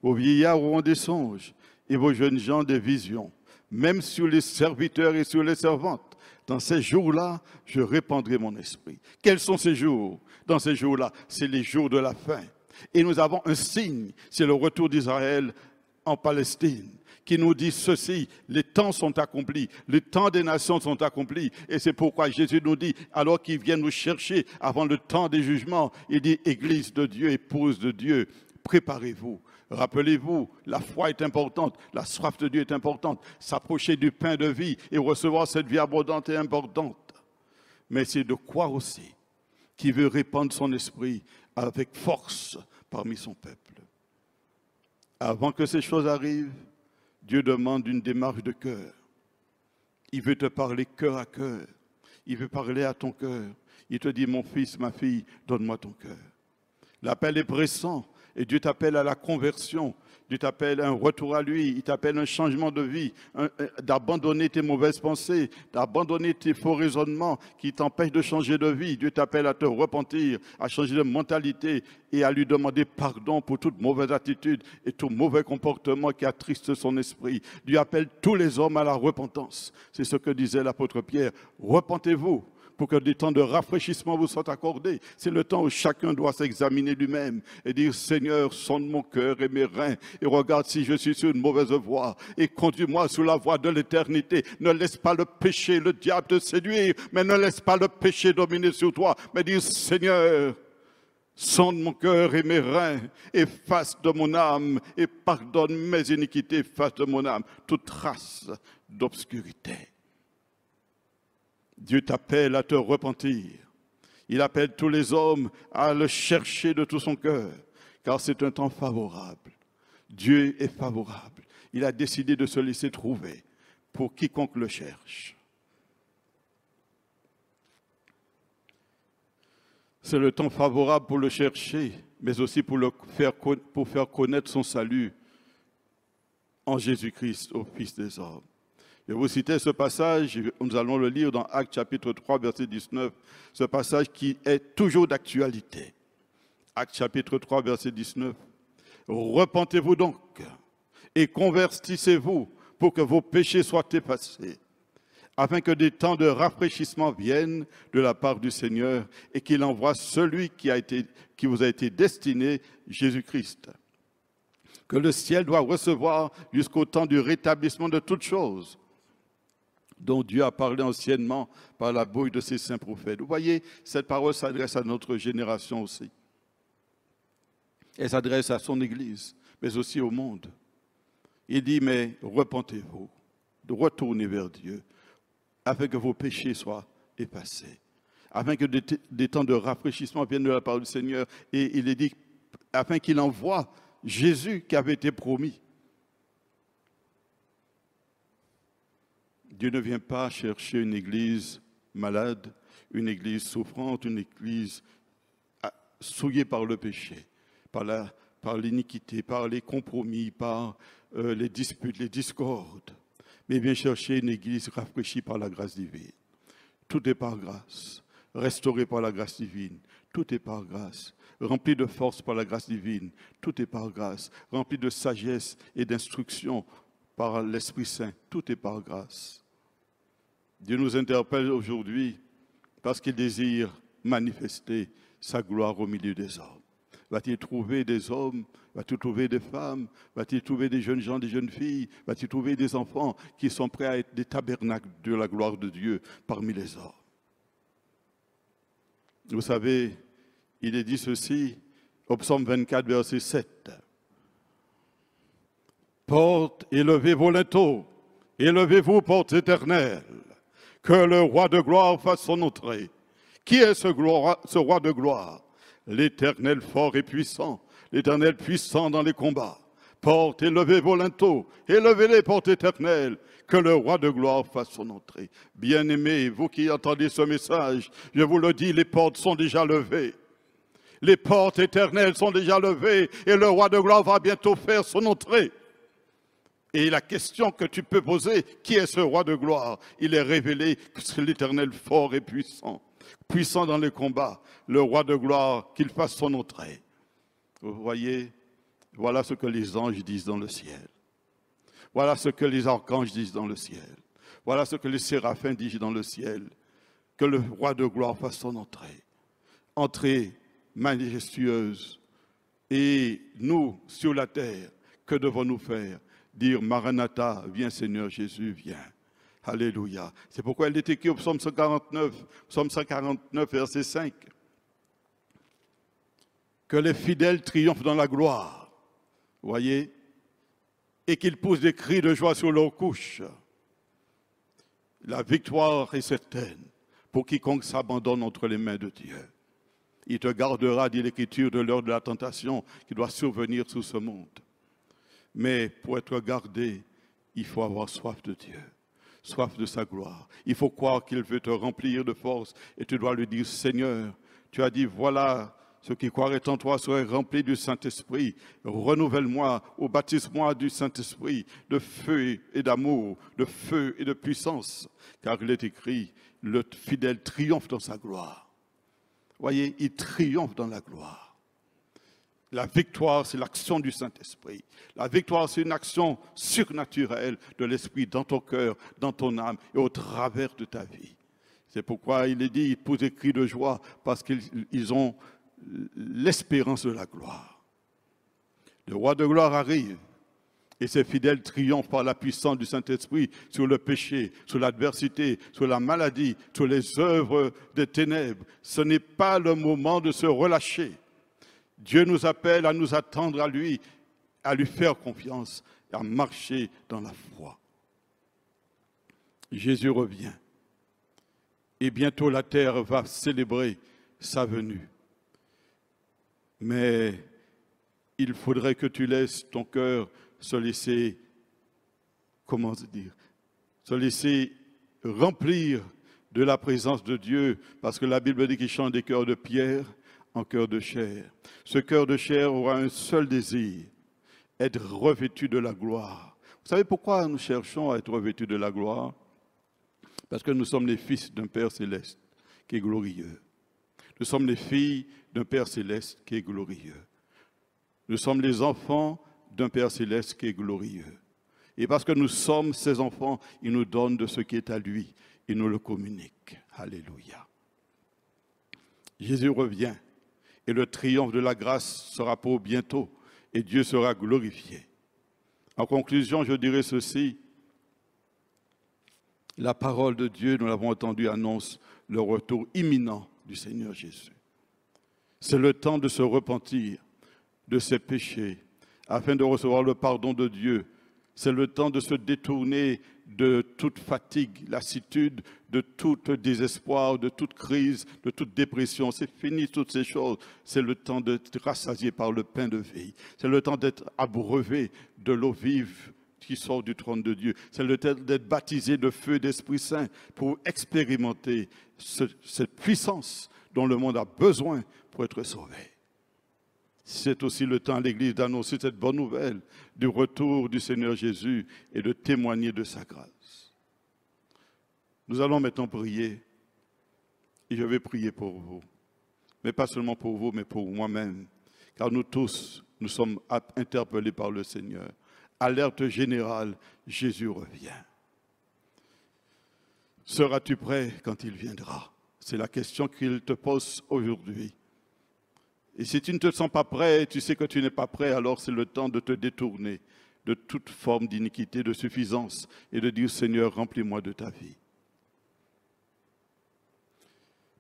vos vieillards auront des songes, et vos jeunes gens des visions, même sur les serviteurs et sur les servantes. Dans ces jours-là, je répandrai mon esprit. Quels sont ces jours? Dans ces jours-là, c'est les jours de la fin. Et nous avons un signe, c'est le retour d'Israël en Palestine, qui nous dit ceci, les temps sont accomplis, les temps des nations sont accomplis. Et c'est pourquoi Jésus nous dit, alors qu'il vient nous chercher avant le temps des jugements, il dit, Église de Dieu, épouse de Dieu, préparez-vous. Rappelez-vous, la foi est importante, la soif de Dieu est importante, s'approcher du pain de vie et recevoir cette vie abondante est importante. Mais c'est de croire aussi qu'il veut répandre son esprit avec force parmi son peuple. Avant que ces choses arrivent, Dieu demande une démarche de cœur. Il veut te parler cœur à cœur. Il veut parler à ton cœur. Il te dit, mon fils, ma fille, donne-moi ton cœur. L'appel est pressant et Dieu t'appelle à la conversion. Dieu t'appelle à un retour à lui. Il t'appelle à un changement de vie, d'abandonner tes mauvaises pensées, d'abandonner tes faux raisonnements qui t'empêchent de changer de vie. Dieu t'appelle à te repentir, à changer de mentalité et à lui demander pardon pour toute mauvaise attitude et tout mauvais comportement qui attriste son esprit. Dieu appelle tous les hommes à la repentance. C'est ce que disait l'apôtre Pierre. Repentez-vous, pour que des temps de rafraîchissement vous soient accordés. C'est le temps où chacun doit s'examiner lui-même et dire, Seigneur, sonde mon cœur et mes reins et regarde si je suis sur une mauvaise voie et conduis-moi sur la voie de l'éternité. Ne laisse pas le péché, le diable te séduire, mais ne laisse pas le péché dominer sur toi. Mais dis, Seigneur, sonde mon cœur et mes reins, efface de mon âme et pardonne mes iniquités, efface de mon âme toute trace d'obscurité. Dieu t'appelle à te repentir. Il appelle tous les hommes à le chercher de tout son cœur, car c'est un temps favorable. Dieu est favorable. Il a décidé de se laisser trouver pour quiconque le cherche. C'est le temps favorable pour le chercher, mais aussi pour faire connaître son salut en Jésus-Christ, au Fils des hommes. Je vais vous citer ce passage, nous allons le lire dans Actes chapitre 3, verset 19, ce passage qui est toujours d'actualité. Actes chapitre 3, verset 19. Repentez-vous donc et convertissez-vous pour que vos péchés soient effacés, afin que des temps de rafraîchissement viennent de la part du Seigneur et qu'il envoie celui qui vous a été destiné, Jésus-Christ, que le ciel doit recevoir jusqu'au temps du rétablissement de toutes choses, dont Dieu a parlé anciennement par la bouche de ses saints prophètes. Vous voyez, cette parole s'adresse à notre génération aussi. Elle s'adresse à son Église, mais aussi au monde. Il dit, mais repentez-vous, retournez vers Dieu, afin que vos péchés soient effacés, afin que des temps de rafraîchissement viennent de la part du Seigneur. Et il est dit, afin qu'il envoie Jésus qui avait été promis. Dieu ne vient pas chercher une église malade, une église souffrante, une église souillée par le péché, par l'iniquité, par les compromis, par les disputes, les discordes. Mais il vient chercher une église rafraîchie par la grâce divine. Tout est par grâce, restauré par la grâce divine. Tout est par grâce, rempli de force par la grâce divine. Tout est par grâce, rempli de sagesse et d'instruction par l'Esprit Saint. Tout est par grâce. Dieu nous interpelle aujourd'hui parce qu'il désire manifester sa gloire au milieu des hommes. Va-t-il trouver des hommes? Va-t-il trouver des femmes? Va-t-il trouver des jeunes gens, des jeunes filles? Va-t-il trouver des enfants qui sont prêts à être des tabernacles de la gloire de Dieu parmi les hommes? Vous savez, il est dit ceci au psaume 24, verset 7. Porte, élevez vos linteaux, élevez-vous, portes éternelles, que le roi de gloire fasse son entrée. Qui est ce roi de gloire? L'Éternel fort et puissant, l'Éternel puissant dans les combats. Porte, élevez vos linteaux, élevez-les, portes éternelles, que le roi de gloire fasse son entrée. Bien-aimés, vous qui entendez ce message, je vous le dis, les portes sont déjà levées. Les portes éternelles sont déjà levées et le roi de gloire va bientôt faire son entrée. Et la question que tu peux poser, qui est ce roi de gloire? Il est révélé que c'est l'Éternel fort et puissant, puissant dans les combats, le roi de gloire, qu'il fasse son entrée. Vous voyez, voilà ce que les anges disent dans le ciel. Voilà ce que les archanges disent dans le ciel. Voilà ce que les séraphins disent dans le ciel. Que le roi de gloire fasse son entrée. Entrée majestueuse. Et nous, sur la terre, que devons-nous faire? Dire, Maranatha, viens Seigneur Jésus, viens. Alléluia. C'est pourquoi il est écrit au psaume 149, verset 5. Que les fidèles triomphent dans la gloire. Vous voyez? Et qu'ils poussent des cris de joie sur leurs couches. La victoire est certaine pour quiconque s'abandonne entre les mains de Dieu. Il te gardera, dit l'Écriture, de l'heure de la tentation qui doit survenir sur ce monde. Mais pour être gardé, il faut avoir soif de Dieu, soif de sa gloire. Il faut croire qu'il veut te remplir de force et tu dois lui dire, Seigneur, tu as dit, voilà, ceux qui croiraient en toi seraient remplis du Saint-Esprit. Renouvelle-moi ou baptise-moi du Saint-Esprit, de feu et d'amour, de feu et de puissance. Car il est écrit, le fidèle triomphe dans sa gloire. Voyez, il triomphe dans la gloire. La victoire, c'est l'action du Saint-Esprit. La victoire, c'est une action surnaturelle de l'Esprit dans ton cœur, dans ton âme et au travers de ta vie. C'est pourquoi il est dit, ils poussent des cris de joie parce qu'ils ont l'espérance de la gloire. Le roi de gloire arrive et ses fidèles triomphent par la puissance du Saint-Esprit sur le péché, sur l'adversité, sur la maladie, sur les œuvres des ténèbres. Ce n'est pas le moment de se relâcher. Dieu nous appelle à nous attendre à lui faire confiance, à marcher dans la foi. Jésus revient. Et bientôt la terre va célébrer sa venue. Mais il faudrait que tu laisses ton cœur se laisser, se laisser remplir de la présence de Dieu, parce que la Bible dit qu'il change des cœurs de pierre en cœur de chair. Ce cœur de chair aura un seul désir, être revêtu de la gloire. Vous savez pourquoi nous cherchons à être revêtus de la gloire? Parce que nous sommes les fils d'un Père céleste qui est glorieux. Nous sommes les filles d'un Père céleste qui est glorieux. Nous sommes les enfants d'un Père céleste qui est glorieux. Et parce que nous sommes ses enfants, il nous donne de ce qui est à lui. Il nous le communique. Alléluia. Jésus revient et le triomphe de la grâce sera pour bientôt et Dieu sera glorifié. En conclusion, je dirais ceci. La parole de Dieu, nous l'avons entendu, annonce le retour imminent du Seigneur Jésus. C'est le temps de se repentir de ses péchés afin de recevoir le pardon de Dieu. C'est le temps de se détourner de toute fatigue, lassitude, de tout désespoir, de toute crise, de toute dépression. C'est fini toutes ces choses. C'est le temps d'être rassasié par le pain de vie. C'est le temps d'être abreuvé de l'eau vive qui sort du trône de Dieu. C'est le temps d'être baptisé de feu d'Esprit Saint pour expérimenter cette puissance dont le monde a besoin pour être sauvé. C'est aussi le temps à l'Église d'annoncer cette bonne nouvelle du retour du Seigneur Jésus et de témoigner de sa grâce. Nous allons maintenant prier et je vais prier pour vous. Mais pas seulement pour vous, mais pour moi-même. Car nous tous, nous sommes interpellés par le Seigneur. Alerte générale, Jésus revient. Seras-tu prêt quand il viendra? C'est la question qu'il te pose aujourd'hui. Et si tu ne te sens pas prêt, tu sais que tu n'es pas prêt, alors c'est le temps de te détourner de toute forme d'iniquité, de suffisance et de dire, Seigneur, remplis-moi de ta vie.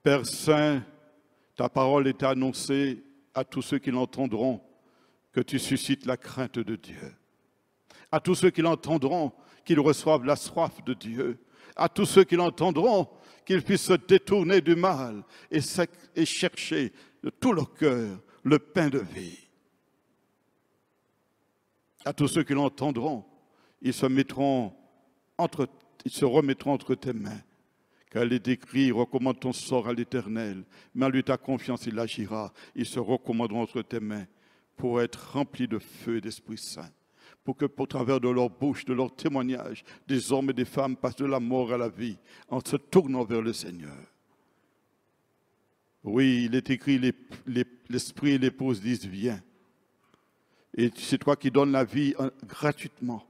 Père Saint, ta parole est annoncée à tous ceux qui l'entendront, que tu suscites la crainte de Dieu. À tous ceux qui l'entendront, qu'ils reçoivent la soif de Dieu. À tous ceux qui l'entendront, qu'ils puissent se détourner du mal et chercher de tout leur cœur le pain de vie. À tous ceux qui l'entendront, ils se remettront entre tes mains. Car il est écrit, recommande ton sort à l'Éternel, mais en lui ta confiance, il agira. Ils se recommanderont entre tes mains pour être remplis de feu et d'Esprit Saint. Pour que, au travers de leur bouche, de leur témoignage, des hommes et des femmes passent de la mort à la vie en se tournant vers le Seigneur. Oui, il est écrit, l'Esprit et l'épouse disent, viens. Et c'est toi qui donnes la vie gratuitement.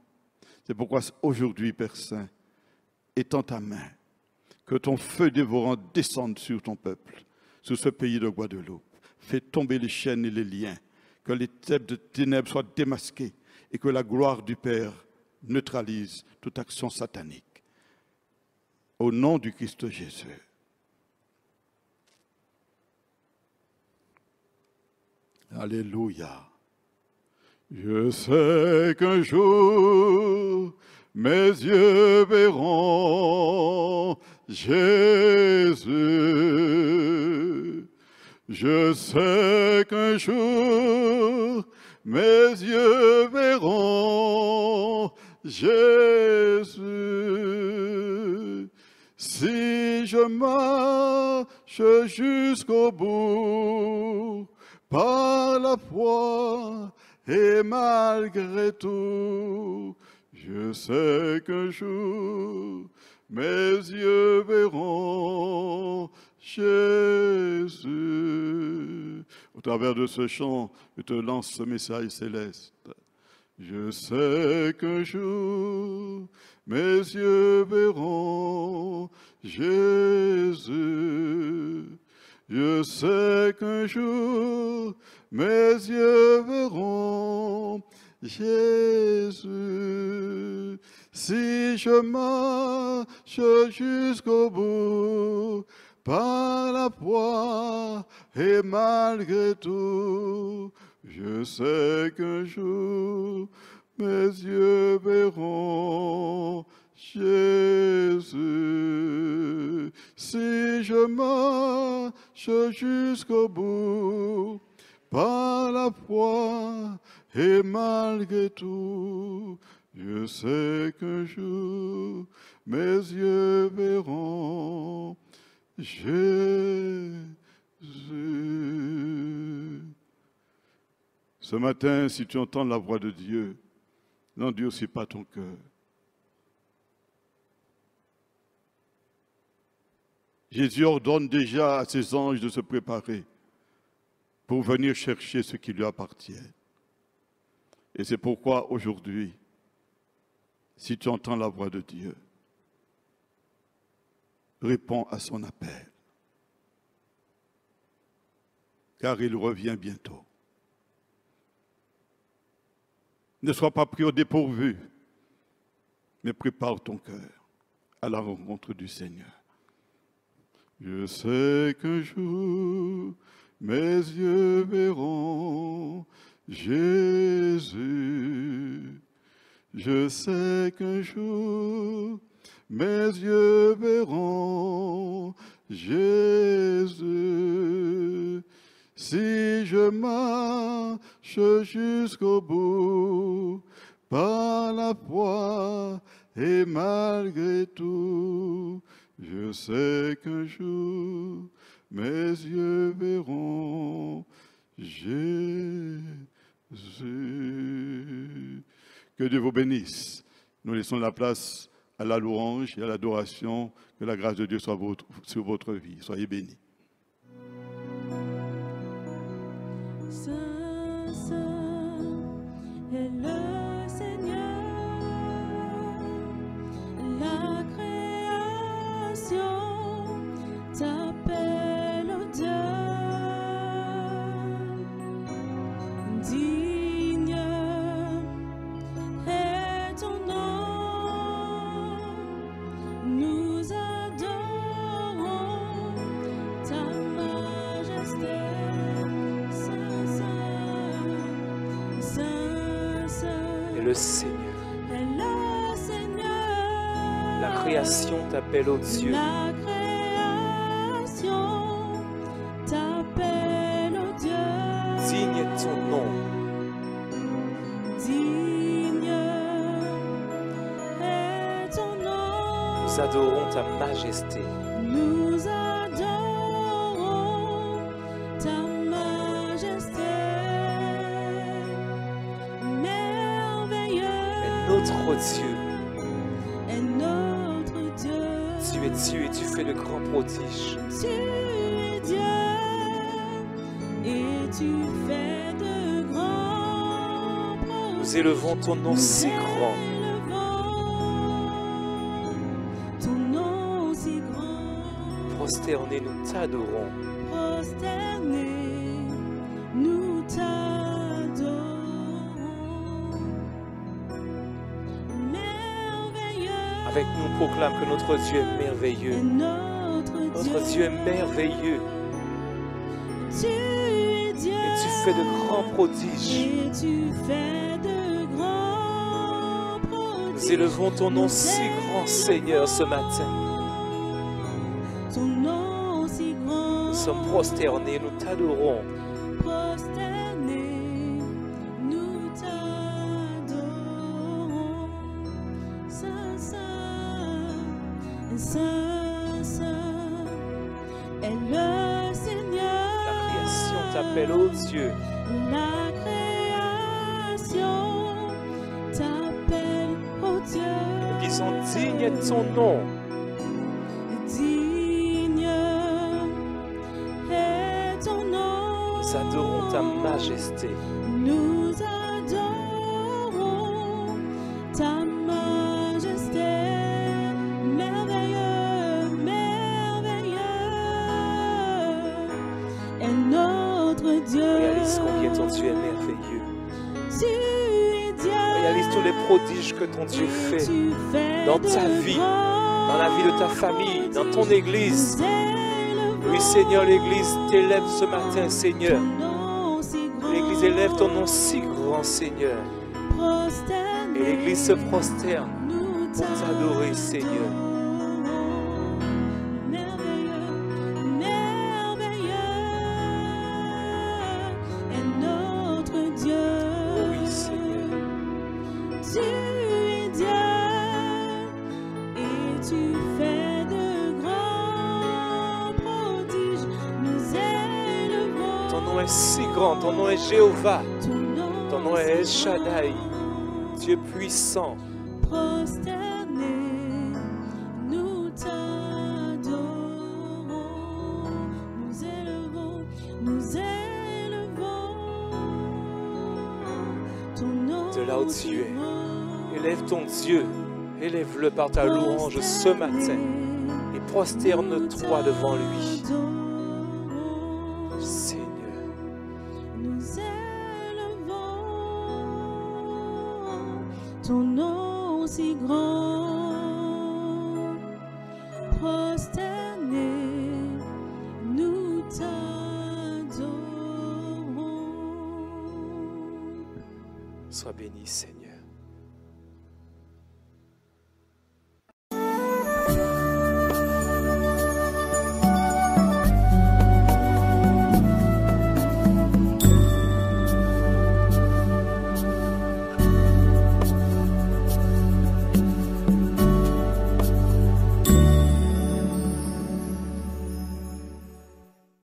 C'est pourquoi aujourd'hui, Père Saint, étends ta main, que ton feu dévorant descende sur ton peuple, sur ce pays de Guadeloupe. Fais tomber les chaînes et les liens, que les ténèbres soient démasquées et que la gloire du Père neutralise toute action satanique. Au nom du Christ Jésus. Alléluia. Je sais qu'un jour, mes yeux verront Jésus. Je sais qu'un jour, mes yeux verront Jésus. Si je marche jusqu'au bout, par la foi et malgré tout, je sais qu'un jour mes yeux verront Jésus. Au travers de ce chant, je te lance ce message céleste. Je sais qu'un jour mes yeux verront Jésus. Je sais qu'un jour mes yeux verront Jésus. Si je marche jusqu'au bout, par la foi et malgré tout, je sais qu'un jour mes yeux verront Jésus. Si je marche jusqu'au bout, par la foi et malgré tout, je sais qu'un jour mes yeux verront Jésus. Ce matin, si tu entends la voix de Dieu, N'endurcis pas ton cœur. Jésus ordonne déjà à ses anges de se préparer pour venir chercher ce qui lui appartient. Et c'est pourquoi aujourd'hui, si tu entends la voix de Dieu, réponds à son appel. Car il revient bientôt. Ne sois pas pris au dépourvu, mais prépare ton cœur à la rencontre du Seigneur. Je sais qu'un jour, mes yeux verront Jésus. Je sais qu'un jour, mes yeux verront Jésus. Si je marche jusqu'au bout, par la foi et malgré tout, je sais qu'un jour, mes yeux verront Jésus. Que Dieu vous bénisse. Nous laissons la place à la louange et à l'adoration. Que la grâce de Dieu soit sur votre vie. Soyez bénis. Saint, Saint est le Seigneur, la création t'appelle au Dieu. Digne est ton nom, nous adorons ta majesté. Saint, Saint, Saint, Et le Seigneur, est le Seigneur. la création t'appelle au Dieu. La création t'appelle au Dieu. Digne est ton nom. Digne est ton nom. Nous adorons ta majesté. Nous adorons ta majesté. Merveilleux Et notre Dieu, est notre Dieu. tu es Dieu et tu fais de grands prodiges. Tu es Dieu et tu fais de grands prodiges. Nous élevons ton nom si grand. Ton nom si grand. Prosternés, nous t'adorons. Prosternés, nous t'adorons. Merveilleux Avec nous, on proclame que notre Dieu est est merveilleux. notre Dieu est merveilleux. Tu es Dieu Et tu fais de grands prodiges. et tu fais de grands prodiges. Nous élevons ton nom si grand, Seigneur, ce matin. Ton nom si grand. Nous sommes prosternés, nous t'adorons. Prosternés, nous t'adorons. Saint, Saint, Saint, Saint est le Seigneur. La création t'appelle, ô Dieu. La création t'appelle, oh Dieu. Nous disons, digne est ton nom. Digne est ton nom. Nous adorons ta majesté. Nous adorons ta majesté. Merveilleux, merveilleux est notre Dieu. Réalise combien ton Dieu est merveilleux. Tu es Dieu. Réalise tous les prodiges que ton Dieu fait Tu fais dans de ta vie, dans la vie de ta famille, dans ton église. nous élevons Oui, Seigneur, l'église t'élève ce matin, Seigneur. ton nom si grand. L'église élève ton nom si grand, Seigneur. Prosternés, Et l'église se prosterne nous pour t'adorer, Seigneur. Merveilleux, merveilleux est notre Dieu. Oui, Seigneur. Tu es Dieu et tu fais de grands prodiges. Nous élevons Ton nom est si grand, ton nom est Jéhovah, ton nom ton nom est El Shaddai. Dieu puissant. Prosternés, nous t'adorons, nous élevons ton nom. De là où tu es, élève ton Dieu, élève-le par ta louange ce matin et prosterne-toi devant lui. Seigneur, Nous élevons ton nom si grand. Prosternés, nous t'adorons. sois béni, Seigneur.